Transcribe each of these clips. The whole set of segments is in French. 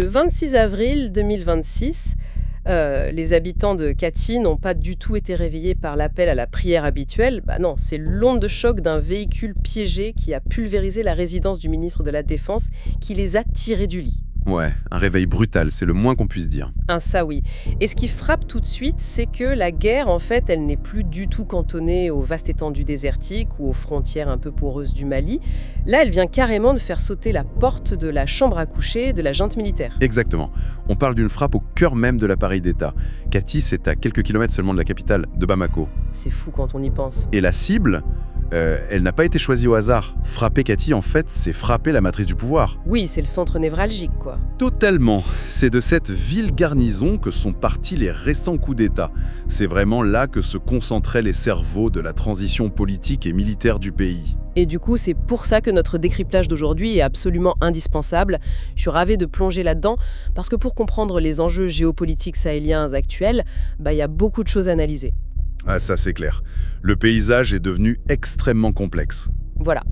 Le 26 avril 2026, les habitants de Katy n'ont pas du tout été réveillés par l'appel à la prière habituelle. Bah non, c'est l'onde de choc d'un véhicule piégé qui a pulvérisé la résidence du ministre de la Défense qui les a tirés du lit. Ouais, un réveil brutal, c'est le moins qu'on puisse dire. Ça oui. Et ce qui frappe tout de suite, c'est que la guerre, en fait, elle n'est plus du tout cantonnée aux vastes étendues désertiques ou aux frontières un peu poreuses du Mali. Là, elle vient carrément de faire sauter la porte de la chambre à coucher de la junte militaire. Exactement. On parle d'une frappe au cœur même de l'appareil d'État. Katy, c'est à quelques kilomètres seulement de la capitale, de Bamako. C'est fou quand on y pense. Et la cible, elle n'a pas été choisie au hasard. Frapper Katy, en fait, c'est frapper la matrice du pouvoir. Oui, c'est le centre névralgique, quoi. Totalement. C'est de cette ville garnison que sont partis les récents coups d'État. C'est vraiment là que se concentraient les cerveaux de la transition politique et militaire du pays. Et du coup, c'est pour ça que notre décryptage d'aujourd'hui est absolument indispensable. Je suis ravie de plonger là-dedans, parce que pour comprendre les enjeux géopolitiques sahéliens actuels, il y a beaucoup de choses à analyser. Ah, ça c'est clair. Le paysage est devenu extrêmement complexe. Voilà.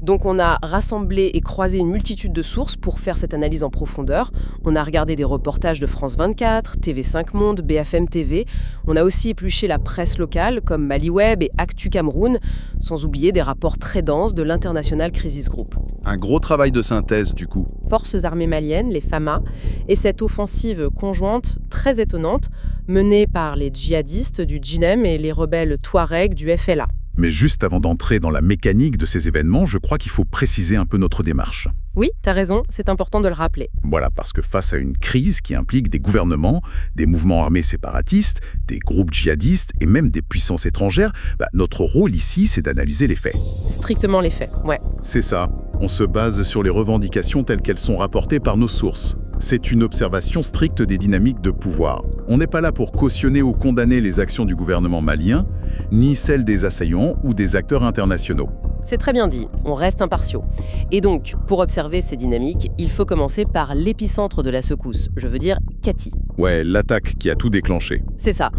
Donc on a rassemblé et croisé une multitude de sources pour faire cette analyse en profondeur. On a regardé des reportages de France 24, TV5 Monde, BFM TV. On a aussi épluché la presse locale comme Maliweb et Actu Cameroun, sans oublier des rapports très denses de l'International Crisis Group. Un gros travail de synthèse du coup. Forces armées maliennes, les FAMA, et cette offensive conjointe très étonnante menée par les djihadistes du JNEM et les rebelles Touaregs du FLA. Mais juste avant d'entrer dans la mécanique de ces événements, je crois qu'il faut préciser un peu notre démarche. Oui, t'as raison, c'est important de le rappeler. Voilà, parce que face à une crise qui implique des gouvernements, des mouvements armés séparatistes, des groupes djihadistes et même des puissances étrangères, notre rôle ici, c'est d'analyser les faits. Strictement les faits, ouais. C'est ça. On se base sur les revendications telles qu'elles sont rapportées par nos sources. C'est une observation stricte des dynamiques de pouvoir. On n'est pas là pour cautionner ou condamner les actions du gouvernement malien, ni celles des assaillants ou des acteurs internationaux. C'est très bien dit, on reste impartiaux. Et donc, pour observer ces dynamiques, il faut commencer par l'épicentre de la secousse, je veux dire Katy. Ouais, l'attaque qui a tout déclenché. C'est ça.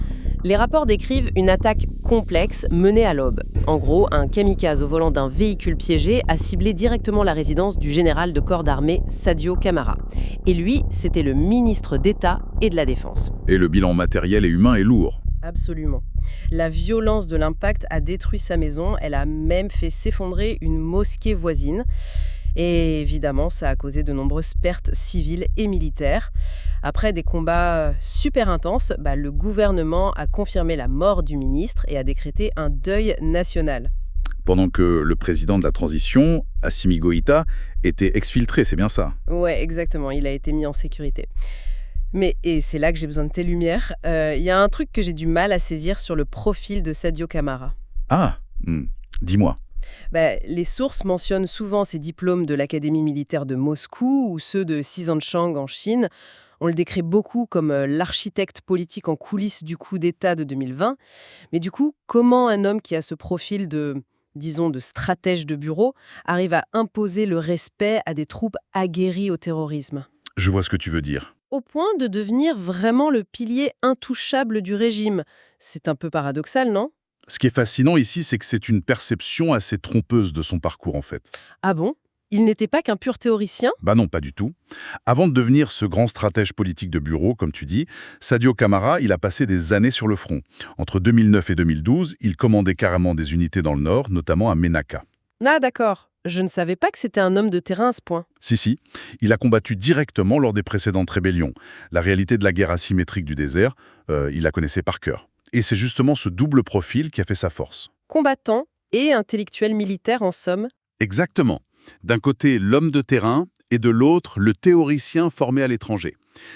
Les rapports décrivent une attaque complexe menée à l'aube. En gros, un kamikaze au volant d'un véhicule piégé a ciblé directement la résidence du général de corps d'armée Sadio Camara. Et lui, c'était le ministre d'État et de la Défense. Et le bilan matériel et humain est lourd. Absolument. La violence de l'impact a détruit sa maison, elle a même fait s'effondrer une mosquée voisine. Et évidemment, ça a causé de nombreuses pertes civiles et militaires. Après des combats super intenses, le gouvernement a confirmé la mort du ministre et a décrété un deuil national. Pendant que le président de la transition, Assimi Goïta, était exfiltré, c'est bien ça? Ouais, exactement, il a été mis en sécurité. Mais, et c'est là que j'ai besoin de tes lumières, y a un truc que j'ai du mal à saisir sur le profil de Sadio Camara. Ah, dis-moi. Les sources mentionnent souvent ses diplômes de l'Académie militaire de Moscou ou ceux de Xizanchang en Chine. On le décrit beaucoup comme l'architecte politique en coulisses du coup d'État de 2020. Mais du coup, comment un homme qui a ce profil de stratège de bureau arrive à imposer le respect à des troupes aguerries au terrorisme? Je vois ce que tu veux dire. Au point de devenir vraiment le pilier intouchable du régime. C'est un peu paradoxal, non? Ce qui est fascinant ici, c'est que c'est une perception assez trompeuse de son parcours, en fait. Ah bon? Il n'était pas qu'un pur théoricien? Non, pas du tout. Avant de devenir ce grand stratège politique de bureau, comme tu dis, Sadio Camara, il a passé des années sur le front. Entre 2009 et 2012, il commandait carrément des unités dans le nord, notamment à Ménaka. Ah d'accord. Je ne savais pas que c'était un homme de terrain à ce point. Si, il a combattu directement lors des précédentes rébellions. La réalité de la guerre asymétrique du désert, il la connaissait par cœur. Et c'est justement ce double profil qui a fait sa force. Combattant et intellectuel militaire en somme. Exactement. D'un côté, l'homme de terrain, et de l'autre, le théoricien formé à l'étranger.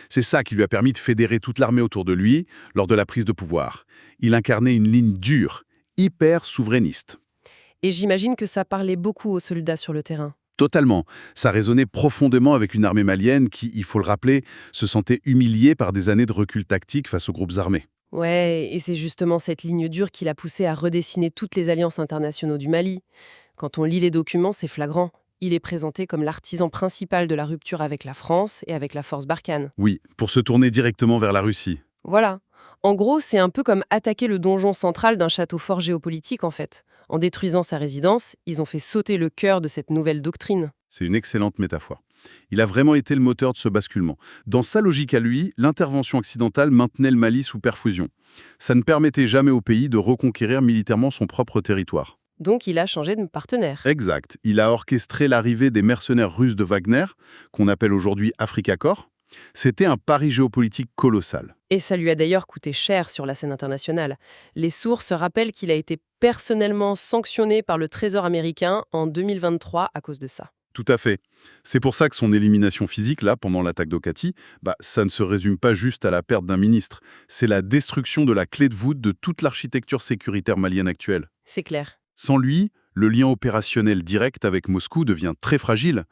C'est ça qui lui a permis de fédérer toute l'armée autour de lui lors de la prise de pouvoir. Il incarnait une ligne dure, hyper souverainiste. Et j'imagine que ça parlait beaucoup aux soldats sur le terrain. Totalement. Ça résonnait profondément avec une armée malienne qui, il faut le rappeler, se sentait humiliée par des années de recul tactique face aux groupes armés. Ouais, et c'est justement cette ligne dure qui l'a poussé à redessiner toutes les alliances internationales du Mali. Quand on lit les documents, c'est flagrant. Il est présenté comme l'artisan principal de la rupture avec la France et avec la force Barkhane. Oui, pour se tourner directement vers la Russie. Voilà. En gros, c'est un peu comme attaquer le donjon central d'un château fort géopolitique, en fait. En détruisant sa résidence, ils ont fait sauter le cœur de cette nouvelle doctrine. C'est une excellente métaphore. Il a vraiment été le moteur de ce basculement. Dans sa logique à lui, l'intervention occidentale maintenait le Mali sous perfusion. Ça ne permettait jamais au pays de reconquérir militairement son propre territoire. Donc il a changé de partenaire. Exact. Il a orchestré l'arrivée des mercenaires russes de Wagner, qu'on appelle aujourd'hui Afrika Korps. C'était un pari géopolitique colossal. Et ça lui a d'ailleurs coûté cher sur la scène internationale. Les sources rappellent qu'il a été personnellement sanctionné par le Trésor américain en 2023 à cause de ça. Tout à fait. C'est pour ça que son élimination physique, là, pendant l'attaque d'Okati, ça ne se résume pas juste à la perte d'un ministre. C'est la destruction de la clé de voûte de toute l'architecture sécuritaire malienne actuelle. C'est clair. Sans lui, le lien opérationnel direct avec Moscou devient très fragile.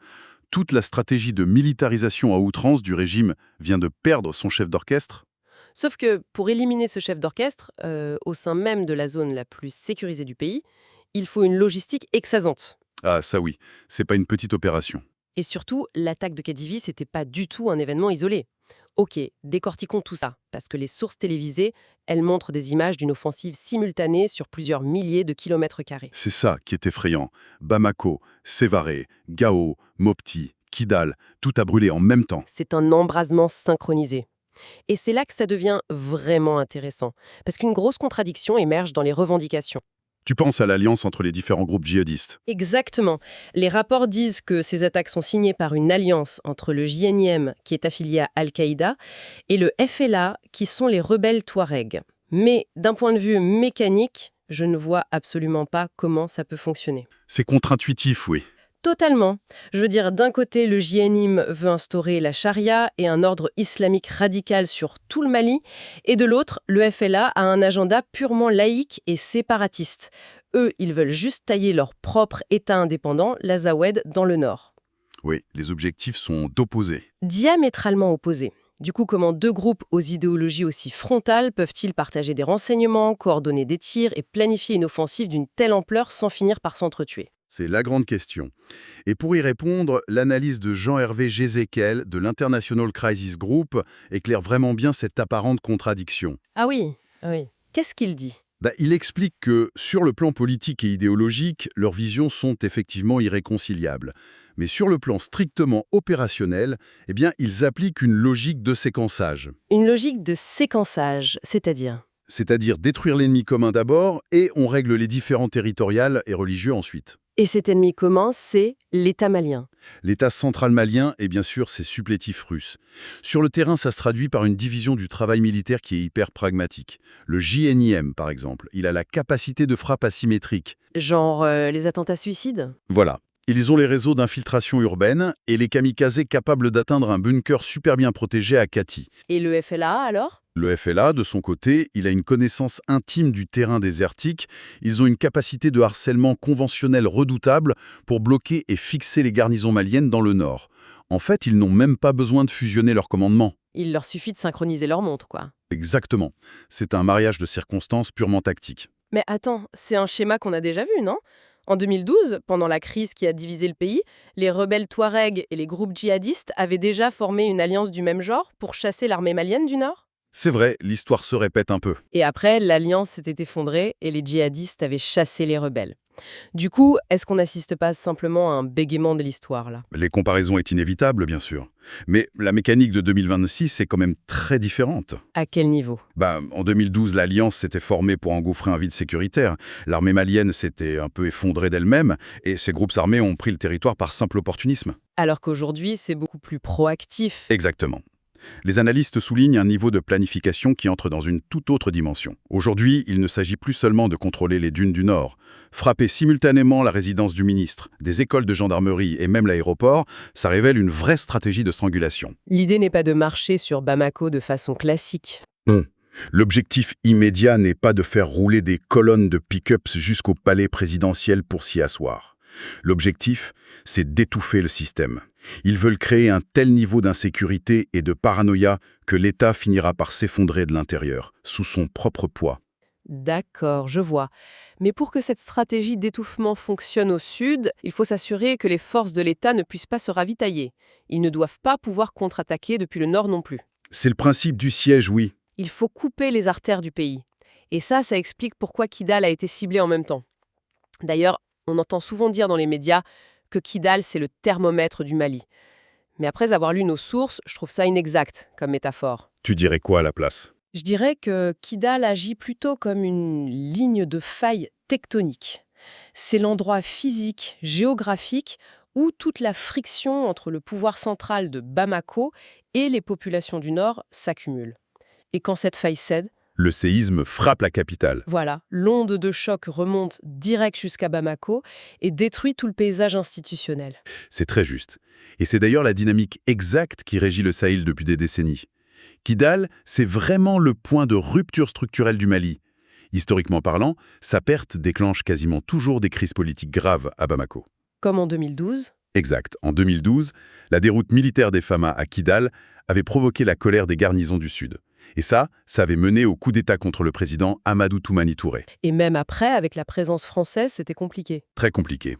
Toute la stratégie de militarisation à outrance du régime vient de perdre son chef d'orchestre. Sauf que pour éliminer ce chef d'orchestre, au sein même de la zone la plus sécurisée du pays, il faut une logistique exasante. Ah ça oui, c'est pas une petite opération. Et surtout, l'attaque de Kadivi, c'était pas du tout un événement isolé. Ok, décortiquons tout ça, parce que les sources télévisées, elles montrent des images d'une offensive simultanée sur plusieurs milliers de kilomètres carrés. C'est ça qui est effrayant. Bamako, Sévaré, Gao, Mopti, Kidal, tout a brûlé en même temps. C'est un embrasement synchronisé. Et c'est là que ça devient vraiment intéressant, parce qu'une grosse contradiction émerge dans les revendications. Tu penses à l'alliance entre les différents groupes djihadistes. Exactement. Les rapports disent que ces attaques sont signées par une alliance entre le JNIM, qui est affilié à Al-Qaïda, et le FLA, qui sont les rebelles Touaregs. Mais d'un point de vue mécanique, je ne vois absolument pas comment ça peut fonctionner. C'est contre-intuitif, oui. Totalement. Je veux dire, d'un côté, le JNIM veut instaurer la charia et un ordre islamique radical sur tout le Mali, et de l'autre, le FLA a un agenda purement laïque et séparatiste. Eux, ils veulent juste tailler leur propre État indépendant, l'Azawed, dans le nord. Oui, les objectifs sont opposés. Diamétralement opposés. Du coup, comment deux groupes aux idéologies aussi frontales peuvent-ils partager des renseignements, coordonner des tirs et planifier une offensive d'une telle ampleur sans finir par s'entretuer ? C'est la grande question. Et pour y répondre, l'analyse de Jean-Hervé Gézéquel de l'International Crisis Group éclaire vraiment bien cette apparente contradiction. Ah oui. Qu'est-ce qu'il dit ? Il explique que, sur le plan politique et idéologique, leurs visions sont effectivement irréconciliables. Mais sur le plan strictement opérationnel, ils appliquent une logique de séquençage. Une logique de séquençage, c'est-à-dire ? C'est-à-dire détruire l'ennemi commun d'abord et on règle les différends territoriaux et religieux ensuite. Et cet ennemi commun, c'est l'État malien. L'État central malien et bien sûr ses supplétifs russes. Sur le terrain, ça se traduit par une division du travail militaire qui est hyper pragmatique. Le JNIM, par exemple, il a la capacité de frappe asymétrique. Genre les attentats suicides ? Voilà. Ils ont les réseaux d'infiltration urbaine et les kamikazes capables d'atteindre un bunker super bien protégé à Kati. Et le FLA, alors ? Le FLA, de son côté, il a une connaissance intime du terrain désertique. Ils ont une capacité de harcèlement conventionnel redoutable pour bloquer et fixer les garnisons maliennes dans le nord. En fait, ils n'ont même pas besoin de fusionner leurs commandements. Il leur suffit de synchroniser leurs montres, quoi. Exactement. C'est un mariage de circonstances purement tactique. Mais attends, c'est un schéma qu'on a déjà vu, non ? En 2012, pendant la crise qui a divisé le pays, les rebelles Touaregs et les groupes djihadistes avaient déjà formé une alliance du même genre pour chasser l'armée malienne du Nord ? C'est vrai, l'histoire se répète un peu. Et après, l'alliance s'était effondrée et les djihadistes avaient chassé les rebelles. Du coup, est-ce qu'on n'assiste pas simplement à un bégaiement de l'histoire, là ? Les comparaisons est inévitable, bien sûr. Mais la mécanique de 2026 est quand même très différente. À quel niveau ? En 2012, l'Alliance s'était formée pour engouffrer un vide sécuritaire. L'armée malienne s'était un peu effondrée d'elle-même et ces groupes armés ont pris le territoire par simple opportunisme. Alors qu'aujourd'hui, c'est beaucoup plus proactif. Exactement. Les analystes soulignent un niveau de planification qui entre dans une toute autre dimension. Aujourd'hui, il ne s'agit plus seulement de contrôler les dunes du Nord. Frapper simultanément la résidence du ministre, des écoles de gendarmerie et même l'aéroport, ça révèle une vraie stratégie de strangulation. L'idée n'est pas de marcher sur Bamako de façon classique. L'objectif immédiat n'est pas de faire rouler des colonnes de pick-ups jusqu'au palais présidentiel pour s'y asseoir. L'objectif, c'est d'étouffer le système. Ils veulent créer un tel niveau d'insécurité et de paranoïa que l'État finira par s'effondrer de l'intérieur, sous son propre poids. D'accord, je vois. Mais pour que cette stratégie d'étouffement fonctionne au sud, il faut s'assurer que les forces de l'État ne puissent pas se ravitailler. Ils ne doivent pas pouvoir contre-attaquer depuis le nord non plus. C'est le principe du siège, oui. Il faut couper les artères du pays. Et ça explique pourquoi Kidal a été ciblé en même temps. D'ailleurs, on entend souvent dire dans les médias que Kidal, c'est le thermomètre du Mali. Mais après avoir lu nos sources, je trouve ça inexact comme métaphore. Tu dirais quoi à la place? Je dirais que Kidal agit plutôt comme une ligne de faille tectonique. C'est l'endroit physique, géographique, où toute la friction entre le pouvoir central de Bamako et les populations du Nord s'accumule. Et quand cette faille cède, Le séisme frappe la capitale. voilà, l'onde de choc remonte direct jusqu'à Bamako et détruit tout le paysage institutionnel. C'est très juste. Et c'est d'ailleurs la dynamique exacte qui régit le Sahel depuis des décennies. Kidal, c'est vraiment le point de rupture structurelle du Mali. Historiquement parlant, sa perte déclenche quasiment toujours des crises politiques graves à Bamako. Comme en 2012, Exact. En 2012, la déroute militaire des Fama à Kidal avait provoqué la colère des garnisons du Sud. Et ça avait mené au coup d'État contre le président Amadou Toumani Touré. et même après, avec la présence française, c'était compliqué. Très compliqué.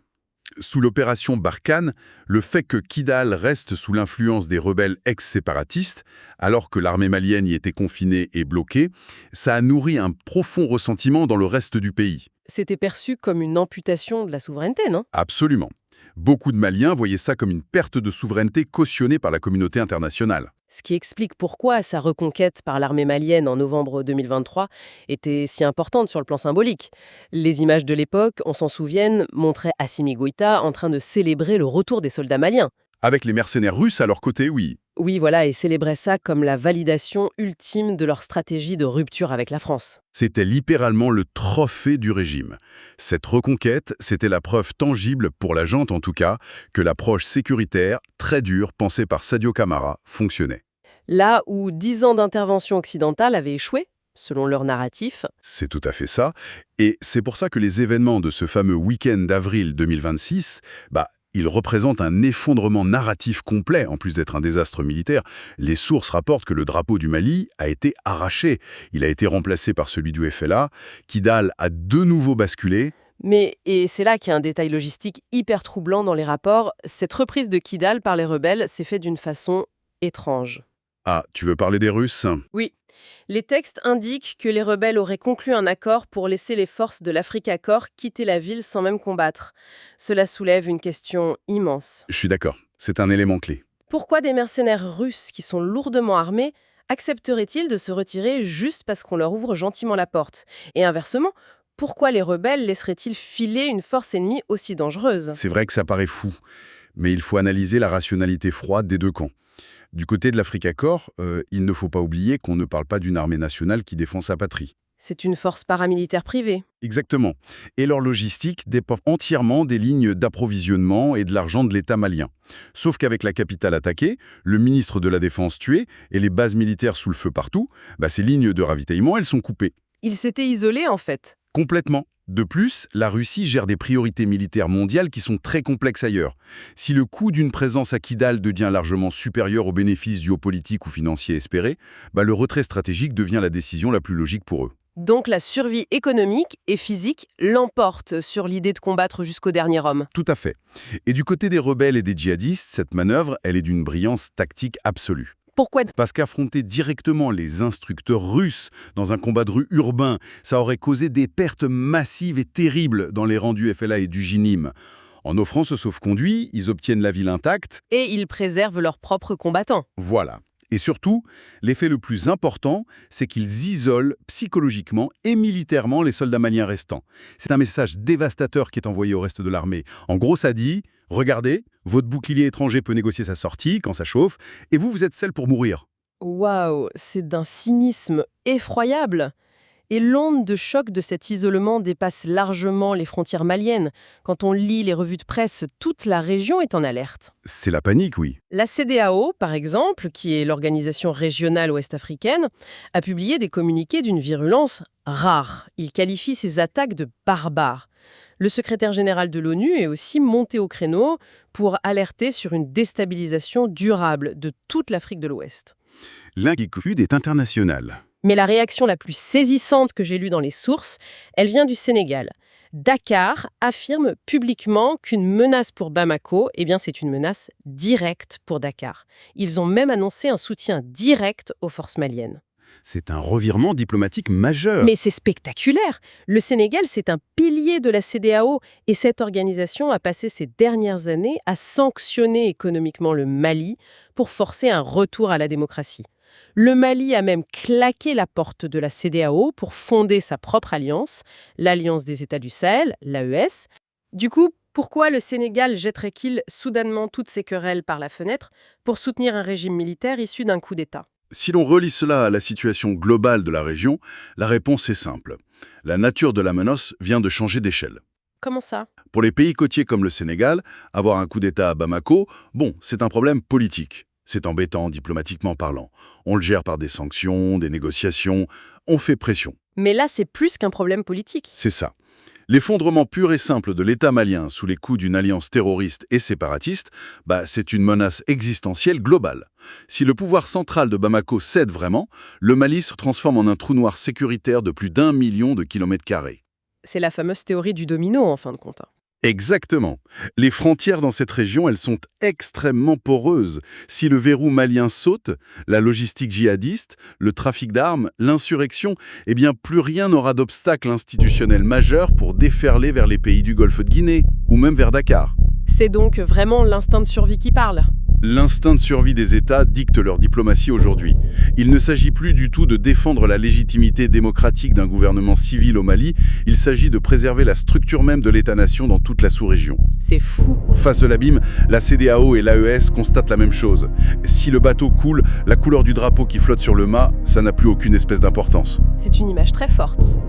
Sous l'opération Barkhane, le fait que Kidal reste sous l'influence des rebelles ex-séparatistes, alors que l'armée malienne y était confinée et bloquée, ça a nourri un profond ressentiment dans le reste du pays. C'était perçu comme une amputation de la souveraineté, non? Absolument. Beaucoup de Maliens voyaient ça comme une perte de souveraineté cautionnée par la communauté internationale. Ce qui explique pourquoi sa reconquête par l'armée malienne en novembre 2023 était si importante sur le plan symbolique. Les images de l'époque, on s'en souvient, montraient Assimi Goïta en train de célébrer le retour des soldats maliens. Avec les mercenaires russes à leur côté, oui. Oui, voilà, et célébrait ça comme la validation ultime de leur stratégie de rupture avec la France. C'était littéralement le trophée du régime. Cette reconquête, c'était la preuve tangible, pour la junte en tout cas, que l'approche sécuritaire, très dure, pensée par Sadio Camara, fonctionnait. Là où 10 ans d'intervention occidentale avaient échoué, selon leur narratif, C'est tout à fait ça. Et c'est pour ça que les événements de ce fameux week-end d'avril 2026, ils représentent un effondrement narratif complet, en plus d'être un désastre militaire. Les sources rapportent que le drapeau du Mali a été arraché. Il a été remplacé par celui du FLA. Kidal a de nouveau basculé. et c'est là qu'il y a un détail logistique hyper troublant dans les rapports, cette reprise de Kidal par les rebelles s'est faite d'une façon étrange. Ah, tu veux parler des Russes? Oui. Les textes indiquent que les rebelles auraient conclu un accord pour laisser les forces de l'Africa Corps quitter la ville sans même combattre. Cela soulève une question immense. Je suis d'accord, c'est un élément clé. Pourquoi des mercenaires russes qui sont lourdement armés accepteraient-ils de se retirer juste parce qu'on leur ouvre gentiment la porte? Et inversement, pourquoi les rebelles laisseraient-ils filer une force ennemie aussi dangereuse? C'est vrai que ça paraît fou, mais il faut analyser la rationalité froide des deux camps. Du côté de l'Africa Corps, il ne faut pas oublier qu'on ne parle pas d'une armée nationale qui défend sa patrie. C'est une force paramilitaire privée. Exactement. Et leur logistique dépend entièrement des lignes d'approvisionnement et de l'argent de l'État malien. Sauf qu'avec la capitale attaquée, le ministre de la Défense tué et les bases militaires sous le feu partout, ces lignes de ravitaillement, elles sont coupées. Ils s'étaient isolés en fait. Complètement. De plus, la Russie gère des priorités militaires mondiales qui sont très complexes ailleurs. Si le coût d'une présence à Kidal devient largement supérieur aux bénéfices géopolitiques ou financiers espérés, le retrait stratégique devient la décision la plus logique pour eux. Donc la survie économique et physique l'emporte sur l'idée de combattre jusqu'au dernier homme. Tout à fait. Et du côté des rebelles et des djihadistes, cette manœuvre, elle est d'une brillance tactique absolue. Pourquoi? Parce qu'affronter directement les instructeurs russes dans un combat de rue urbain, ça aurait causé des pertes massives et terribles dans les rangs du FLA et du JNIM. En offrant ce sauf-conduit, ils obtiennent la ville intacte. Et ils préservent leurs propres combattants. Voilà. Et surtout, l'effet le plus important, c'est qu'ils isolent psychologiquement et militairement les soldats maliens restants. C'est un message dévastateur qui est envoyé au reste de l'armée. En gros, ça dit « Regardez, votre bouclier étranger peut négocier sa sortie quand ça chauffe, et vous êtes celle pour mourir. » Waouh, c'est d'un cynisme effroyable. Et l'onde de choc de cet isolement dépasse largement les frontières maliennes. Quand on lit les revues de presse, toute la région est en alerte. C'est la panique, oui. La CEDEAO, par exemple, qui est l'organisation régionale ouest-africaine, a publié des communiqués d'une virulence rare. Il qualifie ces attaques de barbares. Le secrétaire général de l'ONU est aussi monté au créneau pour alerter sur une déstabilisation durable de toute l'Afrique de l'Ouest. L'inquiétude est internationale. Mais la réaction la plus saisissante que j'ai lue dans les sources, elle vient du Sénégal. Dakar affirme publiquement qu'une menace pour Bamako, c'est une menace directe pour Dakar. Ils ont même annoncé un soutien direct aux forces maliennes. C'est un revirement diplomatique majeur. Mais c'est spectaculaire. Le Sénégal, c'est un pilier de la CEDEAO et cette organisation a passé ces dernières années à sanctionner économiquement le Mali pour forcer un retour à la démocratie. Le Mali a même claqué la porte de la CEDEAO pour fonder sa propre alliance, l'Alliance des États du Sahel, l'AES. Du coup, pourquoi le Sénégal jetterait-il soudainement toutes ses querelles par la fenêtre pour soutenir un régime militaire issu d'un coup d'État ? Si l'on relie cela à la situation globale de la région, la réponse est simple. La nature de la menace vient de changer d'échelle. Comment ça ? Pour les pays côtiers comme le Sénégal, avoir un coup d'État à Bamako, c'est un problème politique. C'est embêtant diplomatiquement parlant. On le gère par des sanctions, des négociations, on fait pression. Mais là, c'est plus qu'un problème politique. C'est ça. L'effondrement pur et simple de l'État malien sous les coups d'une alliance terroriste et séparatiste, c'est une menace existentielle globale. Si le pouvoir central de Bamako cède vraiment, le Mali se transforme en un trou noir sécuritaire de plus d'1 million de kilomètres carrés. C'est la fameuse théorie du domino, en fin de compte. Exactement. Les frontières dans cette région, elles sont extrêmement poreuses. Si le verrou malien saute, la logistique djihadiste, le trafic d'armes, l'insurrection, plus rien n'aura d'obstacle institutionnel majeur pour déferler vers les pays du Golfe de Guinée, ou même vers Dakar. C'est donc vraiment l'instinct de survie qui parle. L'instinct de survie des États dicte leur diplomatie aujourd'hui. Il ne s'agit plus du tout de défendre la légitimité démocratique d'un gouvernement civil au Mali, il s'agit de préserver la structure même de l'État-nation dans toute la sous-région. C'est fou. Face à l'abîme, la CEDEAO et l'AES constatent la même chose. Si le bateau coule, la couleur du drapeau qui flotte sur le mât, ça n'a plus aucune espèce d'importance. C'est une image très forte.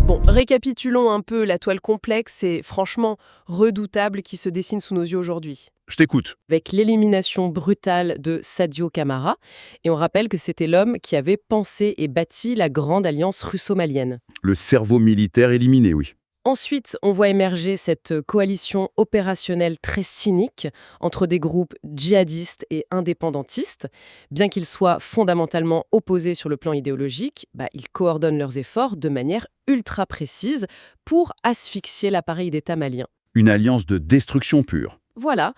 Bon, récapitulons un peu la toile complexe et franchement redoutable qui se dessine sous nos yeux aujourd'hui. Je t'écoute. Avec l'élimination brutale de Sadio Camara, et on rappelle que c'était l'homme qui avait pensé et bâti la grande alliance russo-malienne. Le cerveau militaire éliminé, oui. Ensuite, on voit émerger cette coalition opérationnelle très cynique entre des groupes djihadistes et indépendantistes. Bien qu'ils soient fondamentalement opposés sur le plan idéologique, ils coordonnent leurs efforts de manière ultra précise pour asphyxier l'appareil d'État malien. Une alliance de destruction pure. Voilà.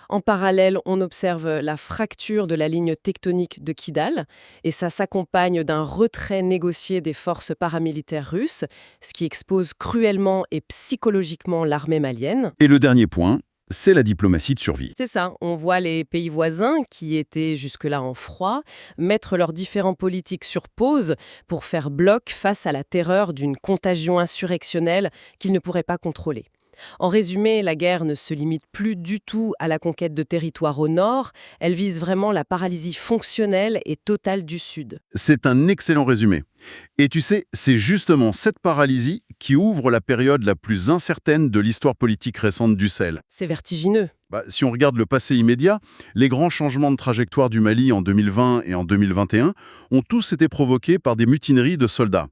En parallèle, on observe la fracture de la ligne tectonique de Kidal, et ça s'accompagne d'un retrait négocié des forces paramilitaires russes, ce qui expose cruellement et psychologiquement l'armée malienne. Et le dernier point, c'est la diplomatie de survie. C'est ça, on voit les pays voisins, qui étaient jusque-là en froid, mettre leurs différents politiques sur pause pour faire bloc face à la terreur d'une contagion insurrectionnelle qu'ils ne pourraient pas contrôler. En résumé, la guerre ne se limite plus du tout à la conquête de territoires au nord, elle vise vraiment la paralysie fonctionnelle et totale du sud. C'est un excellent résumé. Et tu sais, c'est justement cette paralysie qui ouvre la période la plus incertaine de l'histoire politique récente du Sahel. C'est vertigineux. Si on regarde le passé immédiat, les grands changements de trajectoire du Mali en 2020 et en 2021 ont tous été provoqués par des mutineries de soldats.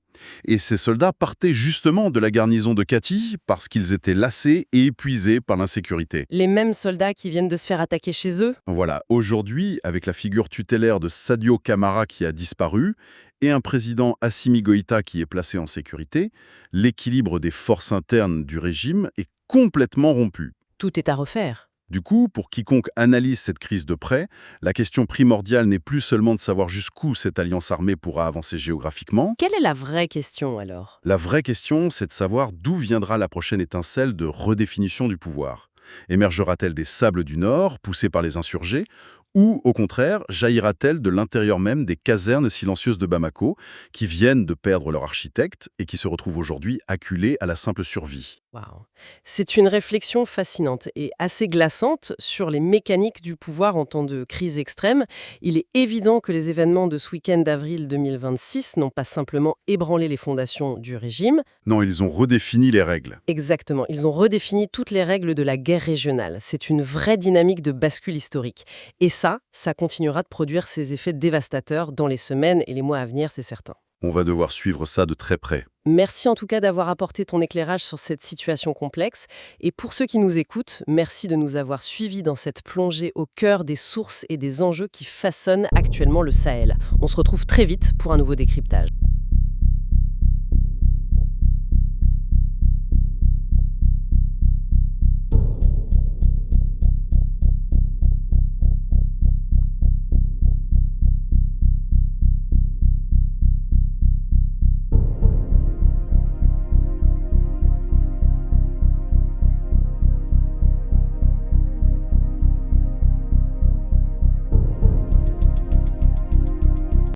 Et ces soldats partaient justement de la garnison de Kati parce qu'ils étaient lassés et épuisés par l'insécurité. Les mêmes soldats qui viennent de se faire attaquer chez eux ? Voilà, aujourd'hui, avec la figure tutélaire de Sadio Camara qui a disparu et un président Assimi Goïta qui est placé en sécurité, l'équilibre des forces internes du régime est complètement rompu. Tout est à refaire. Du coup, pour quiconque analyse cette crise de près, la question primordiale n'est plus seulement de savoir jusqu'où cette alliance armée pourra avancer géographiquement. Quelle est la vraie question alors ? La vraie question, c'est de savoir d'où viendra la prochaine étincelle de redéfinition du pouvoir. Émergera-t-elle des sables du Nord, poussée par les insurgés, ou, au contraire, jaillira-t-elle de l'intérieur même des casernes silencieuses de Bamako, qui viennent de perdre leur architecte et qui se retrouvent aujourd'hui acculés à la simple survie ? Waouh. C'est une réflexion fascinante et assez glaçante sur les mécaniques du pouvoir en temps de crise extrême. Il est évident que les événements de ce week-end d'avril 2026 n'ont pas simplement ébranlé les fondations du régime. Non, ils ont redéfini les règles. Exactement, ils ont redéfini toutes les règles de la guerre régionale. C'est une vraie dynamique de bascule historique. Et ça continuera de produire ses effets dévastateurs dans les semaines et les mois à venir, c'est certain. On va devoir suivre ça de très près. Merci en tout cas d'avoir apporté ton éclairage sur cette situation complexe. Et pour ceux qui nous écoutent, merci de nous avoir suivis dans cette plongée au cœur des sources et des enjeux qui façonnent actuellement le Sahel. On se retrouve très vite pour un nouveau décryptage.